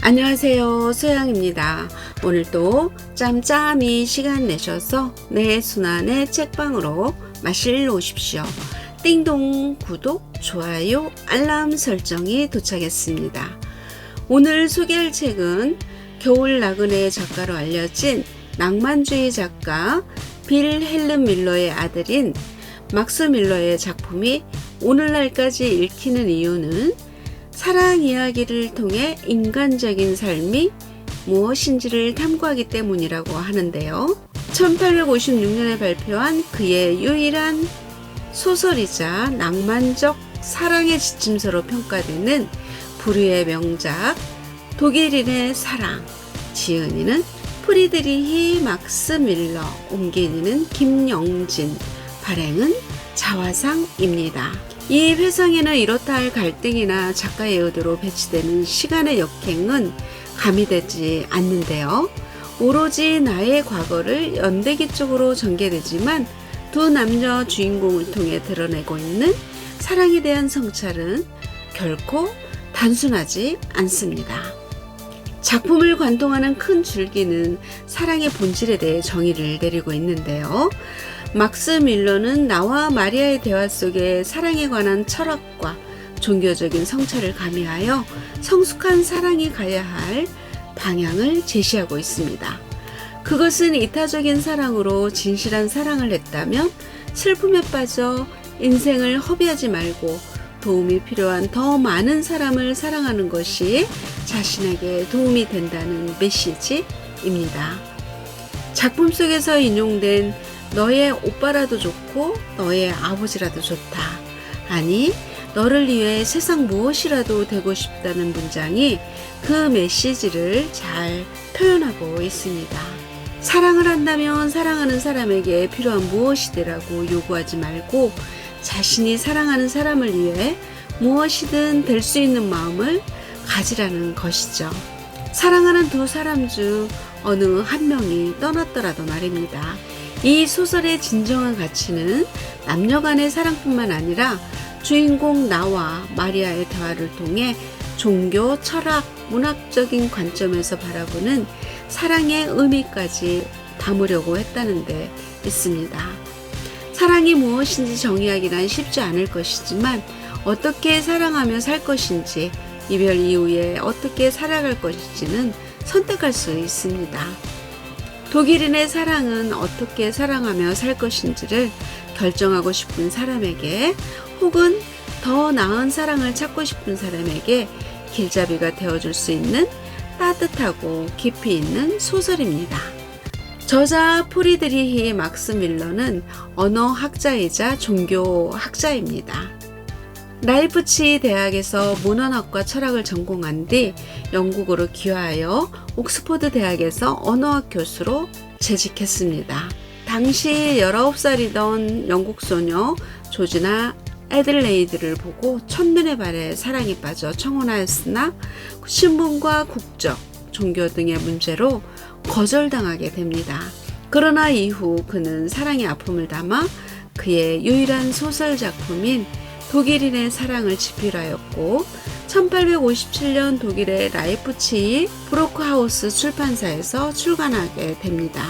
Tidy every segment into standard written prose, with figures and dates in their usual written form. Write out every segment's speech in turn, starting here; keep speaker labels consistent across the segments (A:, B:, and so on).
A: 안녕하세요, 소영입니다. 오늘도 짬짬이 시간 내셔서 내 순환의 책방으로 마실 오십시오. 띵동 구독, 좋아요, 알람 설정이 도착했습니다. 오늘 소개할 책은 겨울 나그네 작가로 알려진 낭만주의 작가 빌 헬름 밀러의 아들인 막스 밀러의 작품이 오늘날까지 읽히는 이유는 사랑 이야기를 통해 인간적인 삶이 무엇인지를 탐구하기 때문이라고 하는데요. 1856년에 발표한 그의 유일한 소설이자 낭만적 사랑의 지침서로 평가되는 불후의 명작 독일인의 사랑, 지은이는 프리드리히 막스 밀러, 옮긴이는 김영진, 발행은 자화상입니다. 이 회상에는 이렇다 할 갈등이나 작가의 의도로 배치되는 시간의 역행은 가미되지 않는데요. 오로지 나의 과거를 연대기적으로 전개되지만 두 남녀 주인공을 통해 드러내고 있는 사랑에 대한 성찰은 결코 단순하지 않습니다. 작품을 관통하는 큰 줄기는 사랑의 본질에 대해 정의를 내리고 있는데요. 막스 밀러는 나와 마리아의 대화 속에 사랑에 관한 철학과 종교적인 성찰을 가미하여 성숙한 사랑이 가야 할 방향을 제시하고 있습니다. 그것은 이타적인 사랑으로 진실한 사랑을 했다면 슬픔에 빠져 인생을 허비하지 말고 도움이 필요한 더 많은 사람을 사랑하는 것이 자신에게 도움이 된다는 메시지입니다. 작품 속에서 인용된 너의 오빠라도 좋고 너의 아버지라도 좋다. 아니, 너를 위해 세상 무엇이라도 되고 싶다는 문장이 그 메시지를 잘 표현하고 있습니다. 사랑을 한다면 사랑하는 사람에게 필요한 무엇이되라고 요구하지 말고 자신이 사랑하는 사람을 위해 무엇이든 될 수 있는 마음을 가지라는 것이죠. 사랑하는 두 사람 중 어느 한 명이 떠났더라도 말입니다. 이 소설의 진정한 가치는 남녀 간의 사랑뿐만 아니라 주인공 나와 마리아의 대화를 통해 종교, 철학, 문학적인 관점에서 바라보는 사랑의 의미까지 담으려고 했다는 데 있습니다. 사랑이 무엇인지 정의하기란 쉽지 않을 것이지만 어떻게 사랑하며 살 것인지, 이별 이후에 어떻게 살아갈 것인지는 선택할 수 있습니다. 독일인의 사랑은 어떻게 사랑하며 살 것인지를 결정하고 싶은 사람에게 혹은 더 나은 사랑을 찾고 싶은 사람에게 길잡이가 되어줄 수 있는 따뜻하고 깊이 있는 소설입니다. 저자 프리드리히 막스 밀러는 언어학자이자 종교학자입니다. 라이프치히 대학에서 문헌학과 철학을 전공한 뒤 영국으로 귀화하여 옥스퍼드 대학에서 언어학 교수로 재직했습니다. 당시 19살이던 영국 소녀 조지나 애들레이드를 보고 첫눈에 반해 사랑에 빠져 청혼하였으나 신분과 국적, 종교 등의 문제로 거절당하게 됩니다. 그러나 이후 그는 사랑의 아픔을 담아 그의 유일한 소설 작품인 독일인의 사랑을 집필하였고 1857년 독일의 라이프치히 브로크하우스 출판사에서 출간하게 됩니다.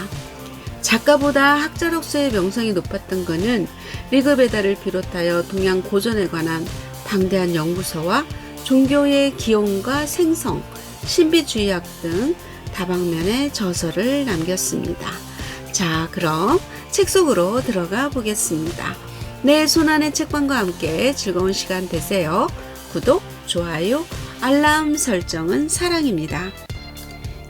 A: 작가보다 학자로서의 명성이 높았던 그는 리그베다를 비롯하여 동양 고전에 관한 방대한 연구서와 종교의 기원과 생성, 신비주의학 등 다방면의 저서를 남겼습니다. 자, 그럼 책 속으로 들어가 보겠습니다. 내 손안의 책방과 함께 즐거운 시간 되세요. 구독, 좋아요, 알람 설정은 사랑입니다.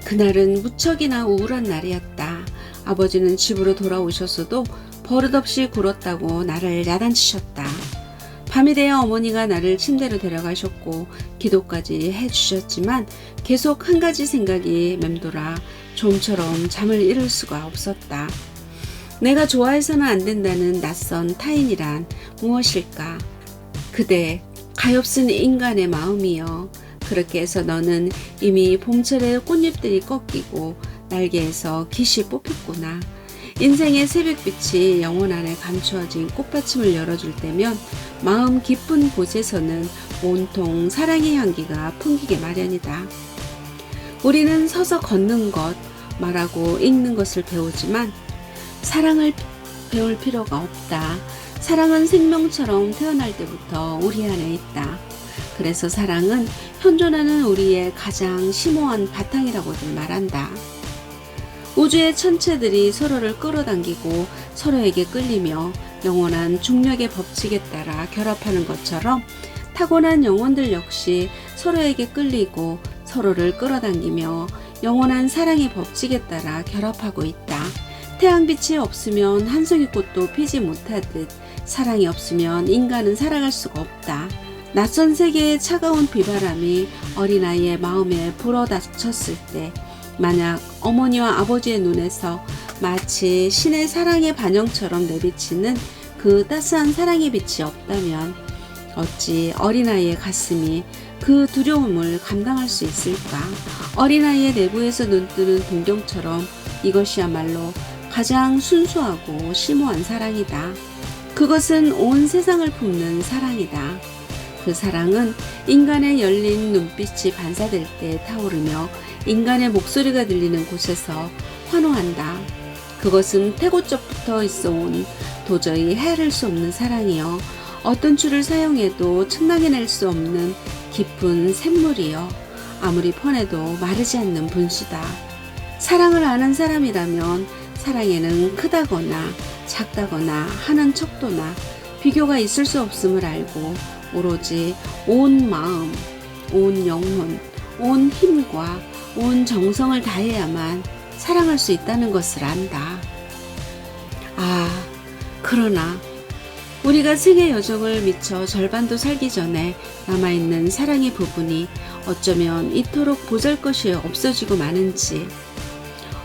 A: 그날은 무척이나 우울한 날이었다. 아버지는 집으로 돌아오셨어도 버릇없이 굴었다고 나를 야단치셨다. 밤이 되어 어머니가 나를 침대로 데려가셨고 기도까지 해주셨지만 계속 한 가지 생각이 맴돌아 좀처럼 잠을 이룰 수가 없었다. 내가 좋아해서는 안 된다는 낯선 타인이란 무엇일까? 그대, 가엾은 인간의 마음이여. 그렇게 해서 너는 이미 봄철의 꽃잎들이 꺾이고 날개에서 깃이 뽑혔구나. 인생의 새벽빛이 영혼 안에 감추어진 꽃받침을 열어줄 때면 마음 깊은 곳에서는 온통 사랑의 향기가 풍기게 마련이다. 우리는 서서 걷는 것, 말하고 읽는 것을 배우지만 사랑을 배울 필요가 없다. 사랑은 생명처럼 태어날 때부터 우리 안에 있다. 그래서 사랑은 현존하는 우리의 가장 심오한 바탕이라고들 말한다. 우주의 천체들이 서로를 끌어당기고 서로에게 끌리며 영원한 중력의 법칙에 따라 결합하는 것처럼 타고난 영혼들 역시 서로에게 끌리고 서로를 끌어당기며 영원한 사랑의 법칙에 따라 결합하고 있다. 태양빛이 없으면 한 송이 꽃도 피지 못하듯 사랑이 없으면 인간은 살아갈 수가 없다. 낯선 세계의 차가운 비바람이 어린아이의 마음에 불어닥쳤을 때 만약 어머니와 아버지의 눈에서 마치 신의 사랑의 반영처럼 내비치는 그 따스한 사랑의 빛이 없다면 어찌 어린아이의 가슴이 그 두려움을 감당할 수 있을까? 어린아이의 내부에서 눈뜨는 동경처럼 이것이야말로 가장 순수하고 심오한 사랑이다. 그것은 온 세상을 품는 사랑이다. 그 사랑은 인간의 열린 눈빛이 반사될 때 타오르며 인간의 목소리가 들리는 곳에서 환호한다. 그것은 태고적부터 있어온 도저히 헤아릴 수 없는 사랑이요. 어떤 줄을 사용해도 측량해낼 수 없는 깊은 샘물이요. 아무리 퍼내도 마르지 않는 분수다. 사랑을 아는 사람이라면 사랑에는 크다거나 작다거나 하는 척도나 비교가 있을 수 없음을 알고 오로지 온 마음, 온 영혼, 온 힘과 온 정성을 다해야만 사랑할 수 있다는 것을 안다. 그러나 우리가 생의 여정을 미처 절반도 살기 전에 남아있는 사랑의 부분이 어쩌면 이토록 보잘것이 없어지고 마는지.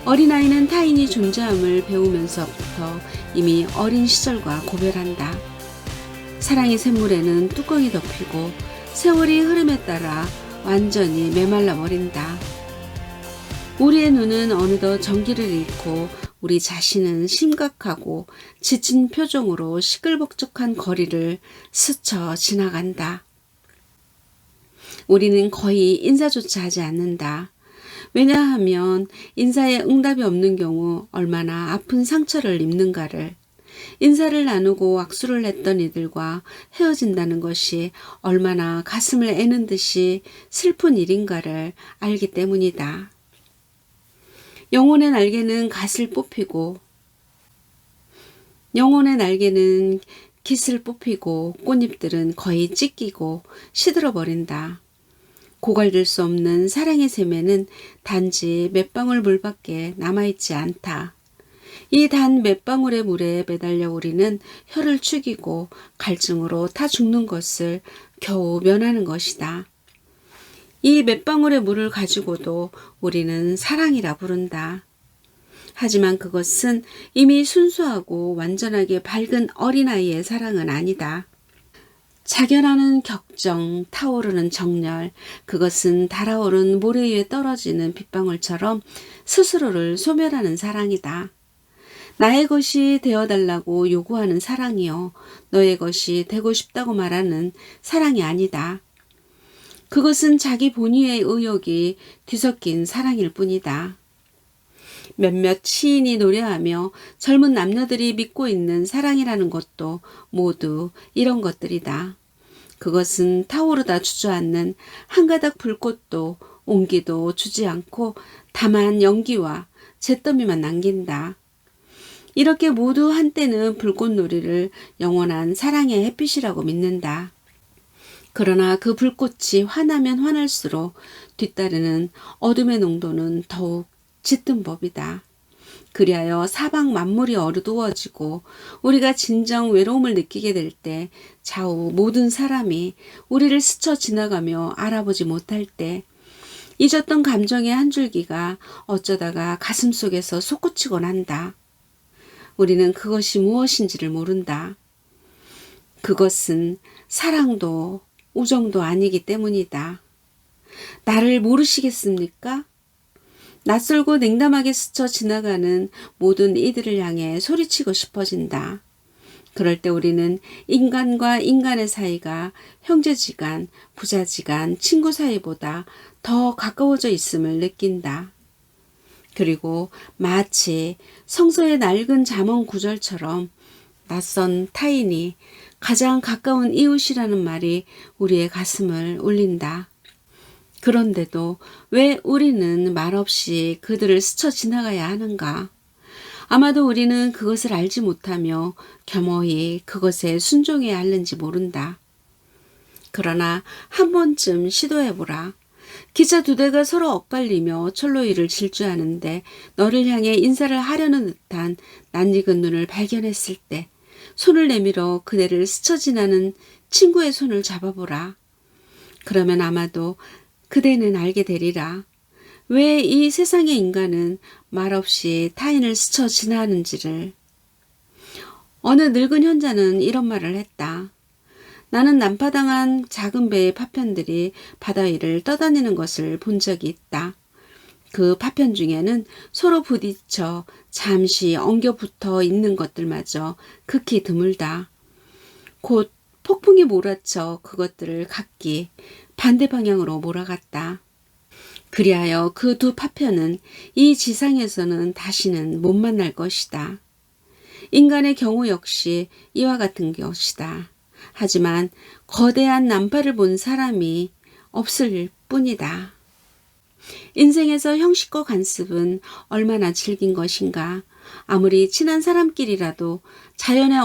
A: 어린아이는 타인이 존재함을 배우면서부터 이미 어린 시절과 고별한다. 사랑의 샘물에는 뚜껑이 덮이고 세월이 흐름에 따라 완전히 메말라 버린다. 우리의 눈은 어느덧 정기를 잃고 우리 자신은 심각하고 지친 표정으로 시끌벅적한 거리를 스쳐 지나간다. 우리는 거의 인사조차 하지 않는다. 왜냐하면 인사에 응답이 없는 경우 얼마나 아픈 상처를 입는가를, 인사를 나누고 악수를 했던 이들과 헤어진다는 것이 얼마나 가슴을 애는 듯이 슬픈 일인가를 알기 때문이다. 영혼의 날개는 갓을 뽑히고 깃을 뽑히고 꽃잎들은 거의 찢기고 시들어 버린다. 고갈될 수 없는 사랑의 샘에는 단지 몇 방울 물밖에 남아있지 않다. 이 단 몇 방울의 물에 매달려 우리는 혀를 축이고 갈증으로 타 죽는 것을 겨우 면하는 것이다. 이 몇 방울의 물을 가지고도 우리는 사랑이라 부른다. 하지만 그것은 이미 순수하고 완전하게 밝은 어린아이의 사랑은 아니다. 자결하는 격정, 타오르는 정열, 그것은 달아오른 모래 위에 떨어지는 빗방울처럼 스스로를 소멸하는 사랑이다. 나의 것이 되어달라고 요구하는 사랑이요. 너의 것이 되고 싶다고 말하는 사랑이 아니다. 그것은 자기 본위의 의욕이 뒤섞인 사랑일 뿐이다. 몇몇 시인이 노래하며 젊은 남녀들이 믿고 있는 사랑이라는 것도 모두 이런 것들이다. 그것은 타오르다 주저앉는 한 가닥 불꽃도 온기도 주지 않고 다만 연기와 잿더미만 남긴다. 이렇게 모두 한때는 불꽃놀이를 영원한 사랑의 햇빛이라고 믿는다. 그러나 그 불꽃이 환하면 환할수록 뒤따르는 어둠의 농도는 더욱 짙은 법이다. 그리하여 사방 만물이 어두워지고 우리가 진정 외로움을 느끼게 될 때 좌우 모든 사람이 우리를 스쳐 지나가며 알아보지 못할 때 잊었던 감정의 한 줄기가 어쩌다가 가슴속에서 솟구치곤 한다. 우리는 그것이 무엇인지를 모른다. 그것은 사랑도 우정도 아니기 때문이다. 나를 모르시겠습니까? 낯설고 냉담하게 스쳐 지나가는 모든 이들을 향해 소리치고 싶어진다. 그럴 때 우리는 인간과 인간의 사이가 형제지간, 부자지간, 친구 사이보다 더 가까워져 있음을 느낀다. 그리고 마치 성서의 낡은 잠언 구절처럼 낯선 타인이 가장 가까운 이웃이라는 말이 우리의 가슴을 울린다. 그런데도 왜 우리는 말없이 그들을 스쳐 지나가야 하는가? 아마도 우리는 그것을 알지 못하며 겸허히 그것에 순종해야 하는지 모른다. 그러나 한 번쯤 시도해보라. 기차 두 대가 서로 엇갈리며 철로위를 질주하는데 너를 향해 인사를 하려는 듯한 낯익은 눈을 발견했을 때 손을 내밀어 그대를 스쳐 지나는 친구의 손을 잡아보라. 그러면 아마도 그대는 알게 되리라. 왜 이 세상의 인간은 말없이 타인을 스쳐 지나는지를. 어느 늙은 현자는 이런 말을 했다. 나는 난파당한 작은 배의 파편들이 바다 위를 떠다니는 것을 본 적이 있다. 그 파편 중에는 서로 부딪혀 잠시 엉겨 붙어 있는 것들마저 극히 드물다. 곧 폭풍이 몰아쳐 그것들을 각기 반대 방향으로 몰아갔다. 그리하여 그 두 파편은 이 지상에서는 다시는 못 만날 것이다. 인간의 경우 역시 이와 같은 것이다. 하지만 거대한 난파를 본 사람이 없을 뿐이다. 인생에서 형식과 관습은 얼마나 질긴 것인가. 아무리 친한 사람끼리라도 자연의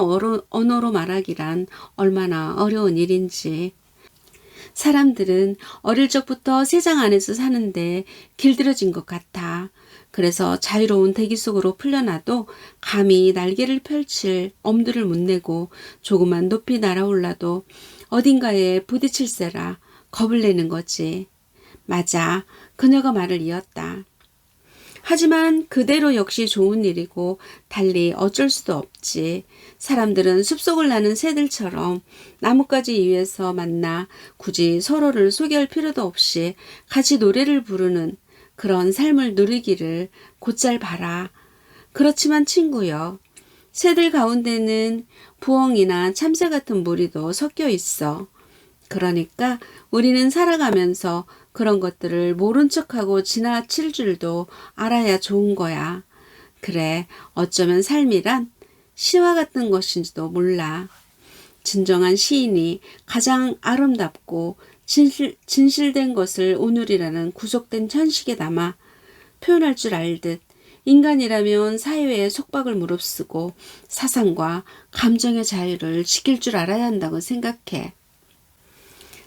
A: 언어로 말하기란 얼마나 어려운 일인지. 사람들은 어릴 적부터 세상 안에서 사는데 길들여진 것 같아. 그래서 자유로운 대기 속으로 풀려나도 감히 날개를 펼칠 엄두를 못 내고 조금만 높이 날아올라도 어딘가에 부딪힐세라 겁을 내는 거지. 맞아. 그녀가 말을 이었다. 하지만 그대로 역시 좋은 일이고 달리 어쩔 수도 없지. 사람들은 숲속을 나는 새들처럼 나뭇가지 위에서 만나 굳이 서로를 소개할 필요도 없이 같이 노래를 부르는 그런 삶을 누리기를 곧잘 바라. 그렇지만 친구여, 새들 가운데는 부엉이나 참새 같은 무리도 섞여 있어. 그러니까 우리는 살아가면서 그런 것들을 모른 척하고 지나칠 줄도 알아야 좋은 거야. 그래, 어쩌면 삶이란 시와 같은 것인지도 몰라. 진정한 시인이 가장 아름답고 진실된 것을 오늘이라는 구속된 현식에 담아 표현할 줄 알듯 인간이라면 사회의 속박을 무릅쓰고 사상과 감정의 자유를 지킬 줄 알아야 한다고 생각해.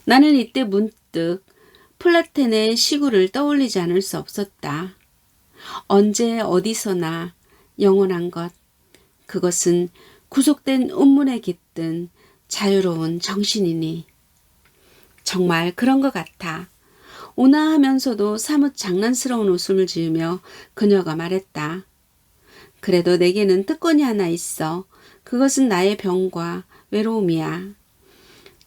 A: 나는 이때 문득 플라텐의 시구를 떠올리지 않을 수 없었다. 언제 어디서나 영원한 것, 그것은 구속된 운문에 깃든 자유로운 정신이니. 정말 그런 것 같아. 온화하면서도 사뭇 장난스러운 웃음을 지으며 그녀가 말했다. 그래도 내게는 특권이 하나 있어. 그것은 나의 병과 외로움이야.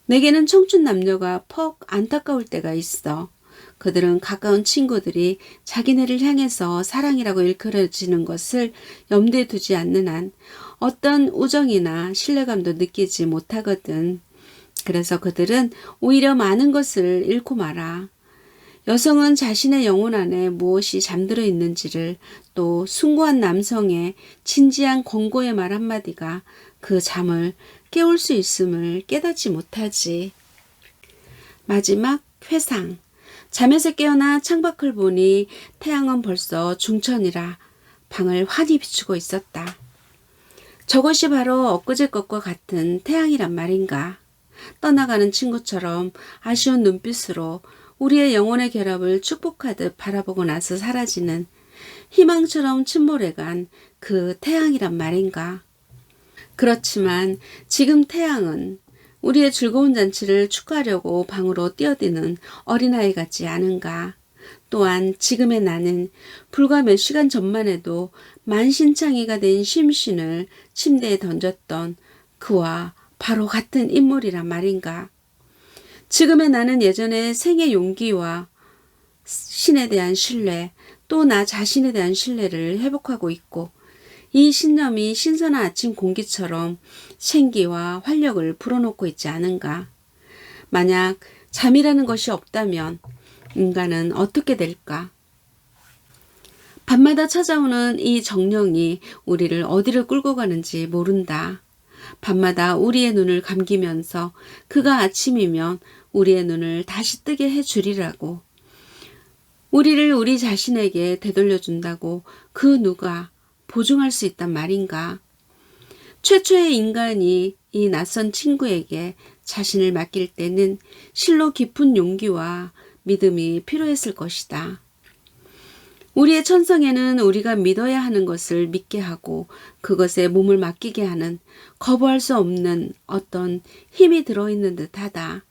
A: 내게는 청춘 남녀가 퍽 안타까울 때가 있어. 그들은 가까운 친구들이 자기네를 향해서 사랑이라고 일컬어지는 것을 염두에 두지 않는 한 어떤 우정이나 신뢰감도 느끼지 못하거든. 그래서 그들은 오히려 많은 것을 잃고 말아. 여성은 자신의 영혼 안에 무엇이 잠들어 있는지를, 또 숭고한 남성의 진지한 권고의 말 한마디가 그 잠을 깨울 수 있음을 깨닫지 못하지. 마지막 회상. 잠에서 깨어나 창밖을 보니 태양은 벌써 중천이라 방을 환히 비추고 있었다. 저것이 바로 엊그제 것과 같은 태양이란 말인가. 떠나가는 친구처럼 아쉬운 눈빛으로 우리의 영혼의 결합을 축복하듯 바라보고 나서 사라지는 희망처럼 침몰해간 그 태양이란 말인가. 그렇지만 지금 태양은 우리의 즐거운 잔치를 축하하려고 방으로 뛰어드는 어린아이 같지 않은가. 또한 지금의 나는 불과 몇 시간 전만 해도 만신창이가 된 심신을 침대에 던졌던 그와 바로 같은 인물이란 말인가. 지금의 나는 예전의 생의 용기와 신에 대한 신뢰, 또 나 자신에 대한 신뢰를 회복하고 있고, 이 신념이 신선한 아침 공기처럼 생기와 활력을 불어넣고 있지 않은가. 만약 잠이라는 것이 없다면 인간은 어떻게 될까? 밤마다 찾아오는 이 정령이 우리를 어디를 끌고 가는지 모른다. 밤마다 우리의 눈을 감기면서 그가 아침이면 우리의 눈을 다시 뜨게 해주리라고. 우리를 우리 자신에게 되돌려준다고 그 누가 보증할 수 있단 말인가. 최초의 인간이 이 낯선 친구에게 자신을 맡길 때는 실로 깊은 용기와 믿음이 필요했을 것이다. 우리의 천성에는 우리가 믿어야 하는 것을 믿게 하고 그것에 몸을 맡기게 하는 거부할 수 없는 어떤 힘이 들어있는 듯하다.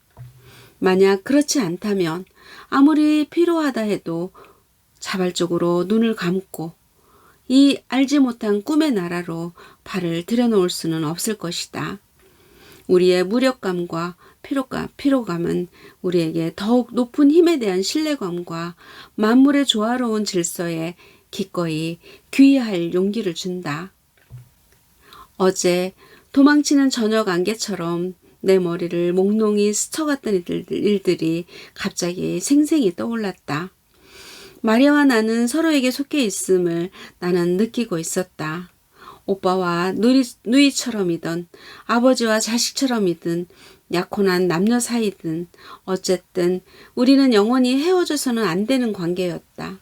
A: 만약 그렇지 않다면 아무리 필요하다 해도 자발적으로 눈을 감고 이 알지 못한 꿈의 나라로 발을 들여놓을 수는 없을 것이다. 우리의 무력감과 피로감은 우리에게 더욱 높은 힘에 대한 신뢰감과 만물의 조화로운 질서에 기꺼이 귀의할 용기를 준다. 어제 도망치는 저녁 안개처럼 내 머리를 몽롱히 스쳐갔던 일들이 갑자기 생생히 떠올랐다. 마리아와 나는 서로에게 속해 있음을 나는 느끼고 있었다. 오빠와 누이처럼이든 아버지와 자식처럼이든 약혼한 남녀 사이든 어쨌든 우리는 영원히 헤어져서는 안 되는 관계였다.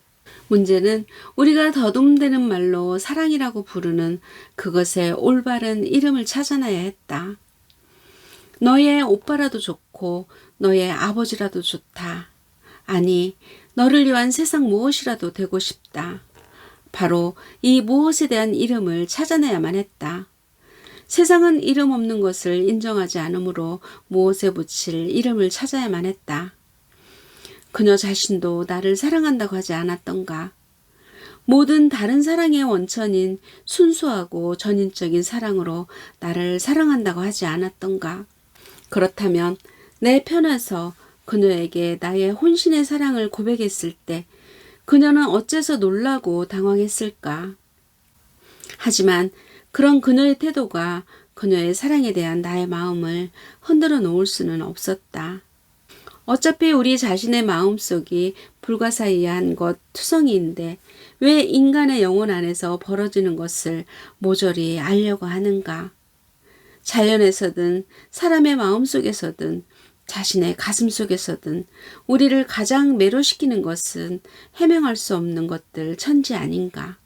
A: 문제는 우리가 더듬대는 말로 사랑이라고 부르는 그것의 올바른 이름을 찾아내야 했다. 너의 오빠라도 좋고 너의 아버지라도 좋다. 아니, 너를 위한 세상 무엇이라도 되고 싶다. 바로 이 무엇에 대한 이름을 찾아내야만 했다. 세상은 이름 없는 것을 인정하지 않으므로 무엇에 붙일 이름을 찾아야만 했다. 그녀 자신도 나를 사랑한다고 하지 않았던가. 모든 다른 사랑의 원천인 순수하고 전인적인 사랑으로 나를 사랑한다고 하지 않았던가. 그렇다면 내 편에서 그녀에게 나의 혼신의 사랑을 고백했을 때 그녀는 어째서 놀라고 당황했을까? 하지만 그런 그녀의 태도가 그녀의 사랑에 대한 나의 마음을 흔들어 놓을 수는 없었다. 어차피 우리 자신의 마음속이 불가사의한 것 투성이인데 왜 인간의 영혼 안에서 벌어지는 것을 모조리 알려고 하는가? 자연에서든 사람의 마음속에서든 자신의 가슴 속에서든 우리를 가장 매료시키는 것은 해명할 수 없는 것들 천지 아닌가.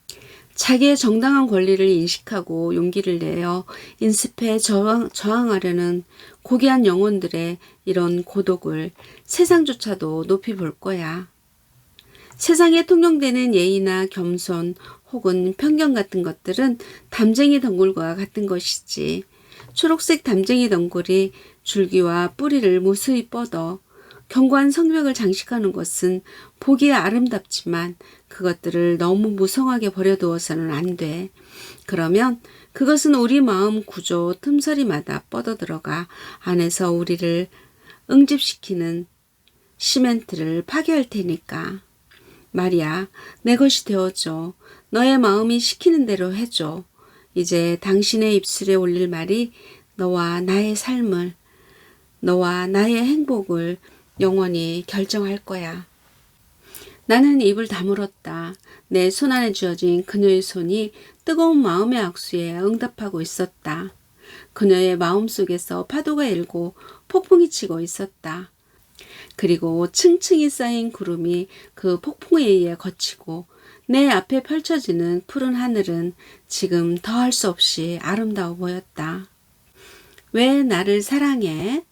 A: 자기의 정당한 권리를 인식하고 용기를 내어 인습해 저항하려는 고귀한 영혼들의 이런 고독을 세상조차도 높이 볼 거야. 세상에 통용되는 예의나 겸손 혹은 편견 같은 것들은 담쟁이 덩굴과 같은 것이지. 초록색 담쟁이 덩굴이 줄기와 뿌리를 무수히 뻗어 견고한 성벽을 장식하는 것은 보기에 아름답지만 그것들을 너무 무성하게 버려두어서는 안 돼. 그러면 그것은 우리 마음 구조 틈서리마다 뻗어들어가 안에서 우리를 응집시키는 시멘트를 파괴할 테니까. 마리아, 내 것이 되어줘. 너의 마음이 시키는 대로 해줘. 이제 당신의 입술에 올릴 말이 너와 나의 삶을, 너와 나의 행복을 영원히 결정할 거야. 나는 입을 다물었다. 내 손 안에 쥐어진 그녀의 손이 뜨거운 마음의 악수에 응답하고 있었다. 그녀의 마음속에서 파도가 일고 폭풍이 치고 있었다. 그리고 층층이 쌓인 구름이 그 폭풍에 의해 걷히고 내 앞에 펼쳐지는 푸른 하늘은 지금 더할 수 없이 아름다워 보였다. 왜 나를 사랑해?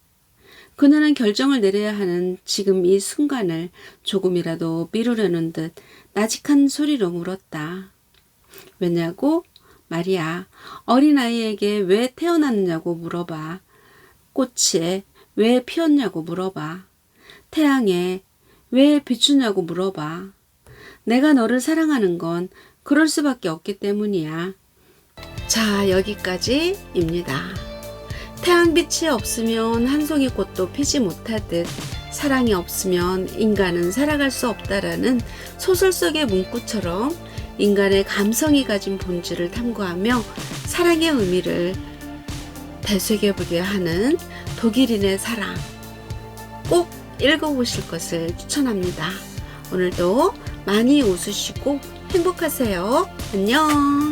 A: 그녀는 결정을 내려야 하는 지금 이 순간을 조금이라도 미루려는 듯 나직한 소리로 물었다. 왜냐고? 마리아, 어린아이에게 왜 태어났냐고 물어봐. 꽃에 왜 피었냐고 물어봐. 태양에 왜 비추냐고 물어봐. 내가 너를 사랑하는 건 그럴 수밖에 없기 때문이야. 자, 여기까지입니다. 태양빛이 없으면 한 송이 꽃도 피지 못하듯 사랑이 없으면 인간은 살아갈 수 없다라는 소설 속의 문구처럼 인간의 감성이 가진 본질을 탐구하며 사랑의 의미를 되새겨보게 하는 독일인의 사랑, 꼭 읽어보실 것을 추천합니다. 오늘도 많이 웃으시고 행복하세요. 안녕.